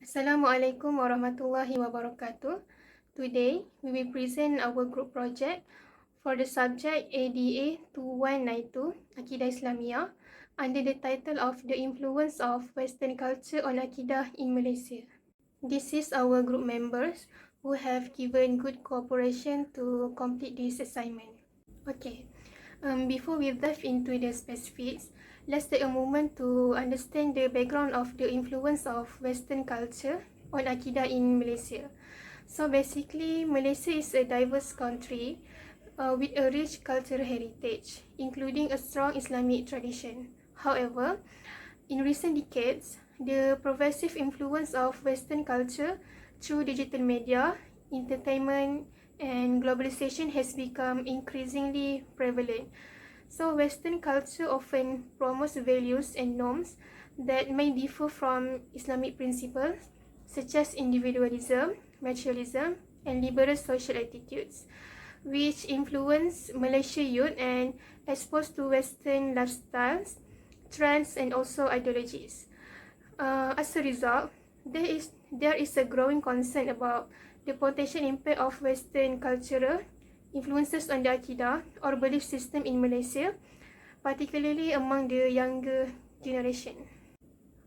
Assalamualaikum warahmatullahi wabarakatuh. Today, we will present our group project for the subject ADA2192, Akidah Islamiyyah, under the title of The Influence of Western Culture on Akidah in Malaysia. This is our group members who have given good cooperation to complete this assignment. Okay, before we dive into the specifics, let's take a moment to understand the background of the influence of Western culture on Akidah in Malaysia. So basically, Malaysia is a diverse country with a rich cultural heritage, including a strong Islamic tradition. However, in recent decades, the pervasive influence of Western culture through digital media, entertainment, and globalization has become increasingly prevalent. So Western culture often promotes values and norms that may differ from Islamic principles, such as individualism, materialism, and liberal social attitudes, which influence Malaysia youth and exposed to Western lifestyles, trends, and also ideologies. As a result, there is a growing concern about the potential impact of Western cultural influences on the Akidah or belief system in Malaysia, particularly among the younger generation.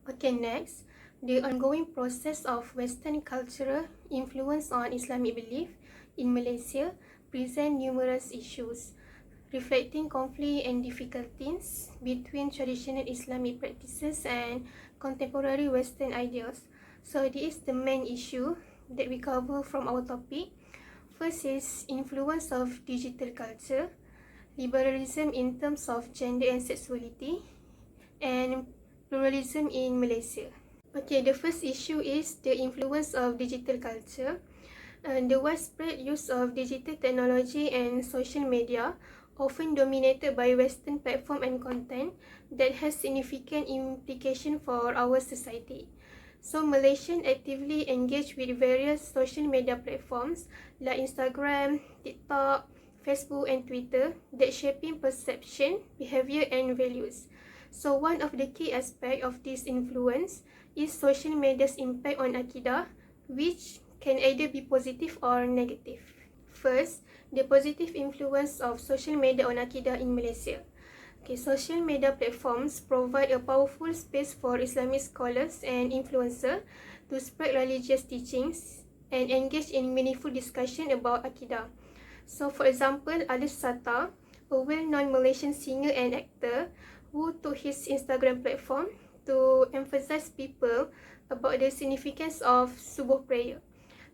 Okay, next, the ongoing process of Western cultural influence on Islamic belief in Malaysia present numerous issues, reflecting conflict and difficulties between traditional Islamic practices and contemporary Western ideals. So this is the main issue that we cover from our topic. First is influence of digital culture, liberalism in terms of gender and sexuality, and pluralism in Malaysia. Okay, the first issue is the influence of digital culture. The widespread use of digital technology and social media, often dominated by Western platform and content, that has significant implication for our society. So Malaysians actively engage with various social media platforms like Instagram, TikTok, Facebook and Twitter that shaping perception, behavior and values. So one of the key aspects of this influence is social media's impact on Akidah, which can either be positive or negative. First, the positive influence of social media on Akidah in Malaysia. Okay, social media platforms provide a powerful space for Islamic scholars and influencers to spread religious teachings and engage in meaningful discussion about Akidah. So, for example, Ali Sata, a well-known Malaysian singer and actor, who took his Instagram platform to emphasize people about the significance of subuh prayer.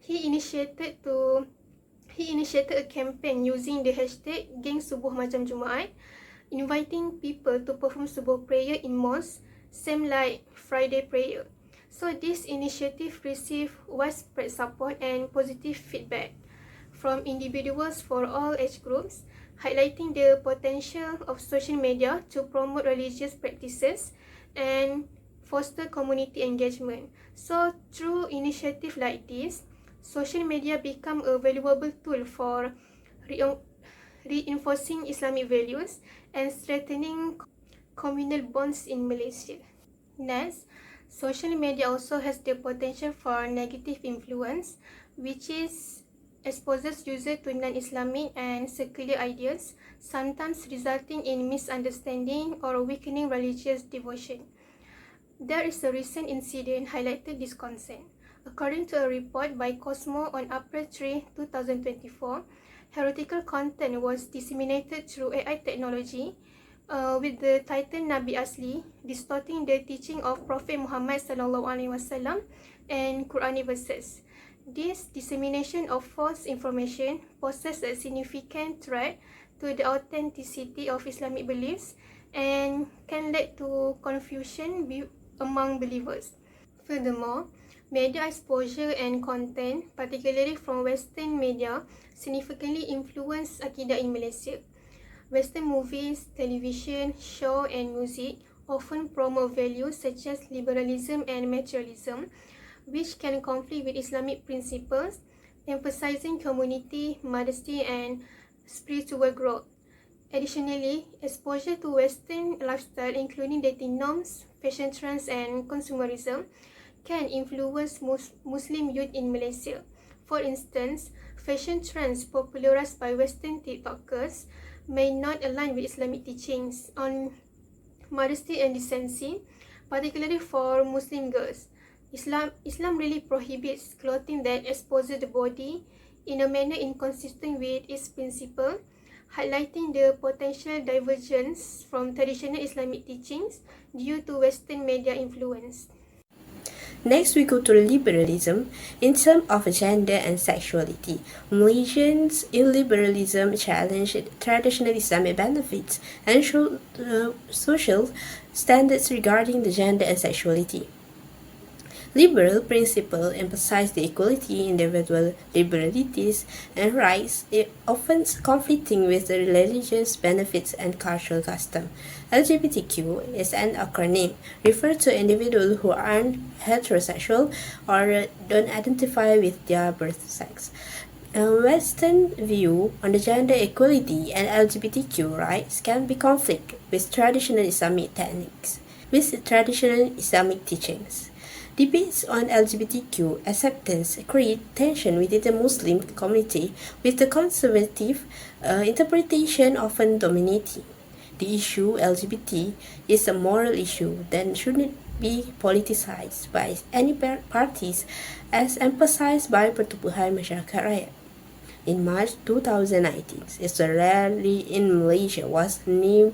He initiated a campaign using the hashtag Geng Subuh Macam Jumaat, inviting people to perform subuh prayer in mosques, same like Friday prayer. So this initiative received widespread support and positive feedback from individuals for all age groups, highlighting the potential of social media to promote religious practices and foster community engagement. So through initiatives like this, social media become a valuable tool for reinforcing Islamic values and strengthening communal bonds in Malaysia. Next, social media also has the potential for negative influence, which is exposes users to non-Islamic and secular ideas, sometimes resulting in misunderstanding or weakening religious devotion. There is a recent incident highlighted this concern. According to a report by Cosmo on April 3, 2024, heretical content was disseminated through AI technology with the title Nabi Asli, distorting the teaching of Prophet Muhammad SAW and Quranic verses. This dissemination of false information poses a significant threat to the authenticity of Islamic beliefs and can lead to confusion among believers. Furthermore, media exposure and content, particularly from Western media, significantly influence Akidah in Malaysia. Western movies, television, show, and music often promote values such as liberalism and materialism, which can conflict with Islamic principles, emphasizing community, modesty, and spiritual growth. Additionally, exposure to Western lifestyle, including dating norms, fashion trends, and consumerism, can influence Muslim youth in Malaysia. For instance, fashion trends popularized by Western TikTokers may not align with Islamic teachings on modesty and decency, particularly for Muslim girls. Islam really prohibits clothing that exposes the body in a manner inconsistent with its principle, highlighting the potential divergence from traditional Islamic teachings due to Western media influence. Next, we go to liberalism in terms of gender and sexuality. Malaysians in liberalism challenge traditional Islamic benefits and social standards regarding the gender and sexuality. Liberal principles emphasize the equality, individual liberties, and rights, often conflicting with the religious benefits and cultural custom. LGBTQ is an acronym, refers to individuals who aren't heterosexual or don't identify with their birth sex. A Western view on the gender equality and LGBTQ rights can be conflict with traditional Islamic teachings. Debates on LGBTQ acceptance create tension within the Muslim community, with the conservative interpretation often dominating. The issue LGBT is a moral issue that shouldn't be politicized by any parties, as emphasized by Pertubuhan Masyarakat Rakyat. In March 2019, a rally in Malaysia was married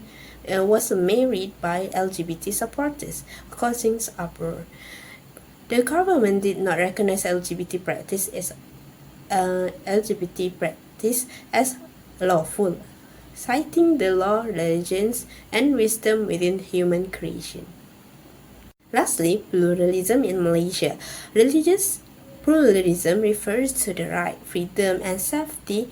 by LGBT supporters, causing uproar. The government did not recognize LGBT practice as lawful, citing the law, religions, and wisdom within human creation. Lastly, pluralism in Malaysia. Religious pluralism refers to the right, freedom, and safety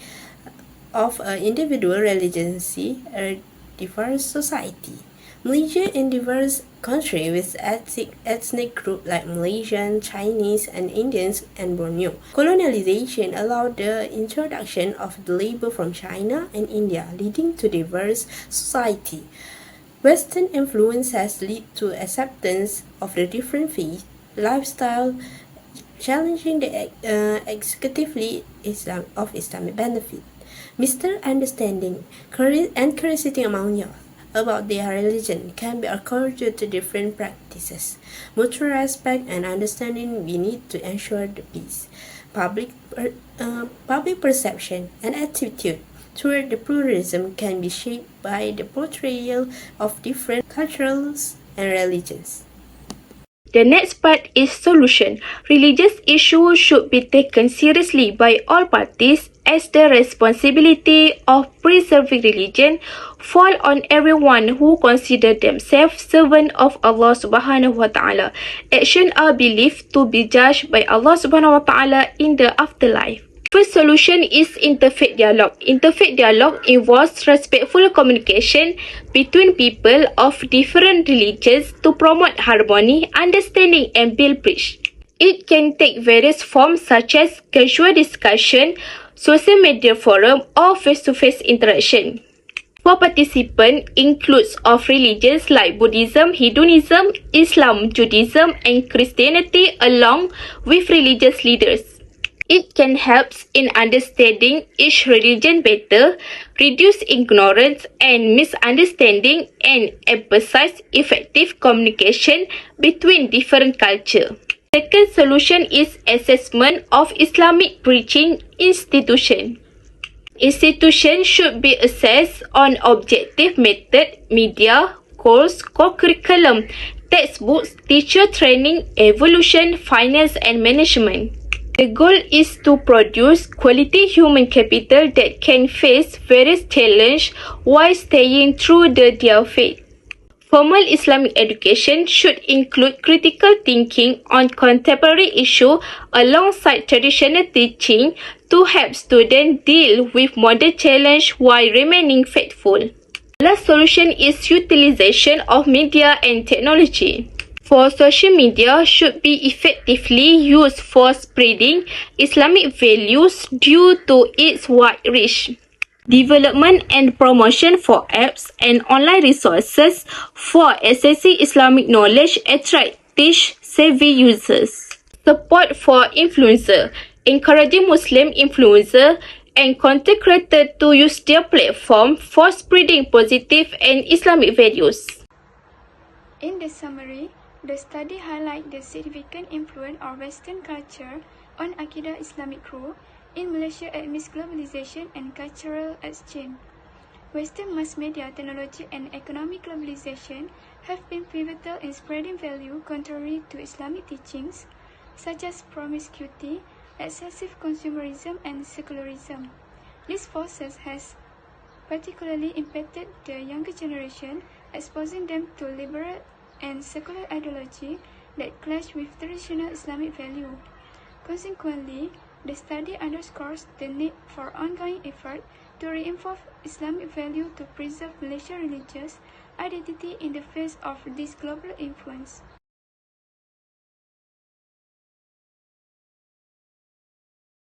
of individual religions in a diverse society. Malaysia is a diverse country with ethnic groups like Malaysian, Chinese, and Indians and Borneo. Colonialization allowed the introduction of the labor from China and India, leading to diverse society. Western influence has led to acceptance of the different faith, lifestyle, challenging the executively of Islamic benefit. Misunderstanding and curiosity among youth about their religion can be encouraged to different practices. Mutual respect and understanding we need to ensure the peace. Public perception and attitude toward the pluralism can be shaped by the portrayal of different cultures and religions. The next part is solution. Religious issues should be taken seriously by all parties, as the responsibility of preserving religion fall on everyone who consider themselves servant of Allah subhanahu wa ta'ala. Actions are believed to be judged by Allah subhanahu wa ta'ala in the afterlife. First solution is interfaith dialogue. Interfaith dialogue involves respectful communication between people of different religions to promote harmony, understanding, and build bridge. It can take various forms such as casual discussion, social media forum, or face-to-face interaction. For participants includes of religions like Buddhism, Hinduism, Islam, Judaism, and Christianity, along with religious leaders. It can help in understanding each religion better, reduce ignorance and misunderstanding, and emphasize effective communication between different cultures. Second solution is assessment of Islamic preaching institution. Institutions should be assessed on objective method, media, course, co-curriculum, textbooks, teacher training, evolution, finance, and management. The goal is to produce quality human capital that can face various challenges while staying true to their faith. Formal Islamic education should include critical thinking on contemporary issues alongside traditional teaching to help students deal with modern challenges while remaining faithful. The last solution is utilization of media and technology. For social media should be effectively used for spreading Islamic values due to its wide reach. Development and promotion for apps and online resources for accessing Islamic knowledge attract, teach, tech-savvy users. Support for influencer, encouraging Muslim influencer and content creators to use their platform for spreading positive and Islamic values. In the summary, the study highlights the significant influence of Western culture on Akidah Islamic growth in Malaysia amidst globalization and cultural exchange. Western mass media, technology and economic globalization have been pivotal in spreading value contrary to Islamic teachings, such as promiscuity, excessive consumerism and secularism. These forces has particularly impacted the younger generation, exposing them to liberal and secular ideology that clash with traditional Islamic value. Consequently, the study underscores the need for ongoing effort to reinforce Islamic value to preserve Malaysia's religious identity in the face of this global influence.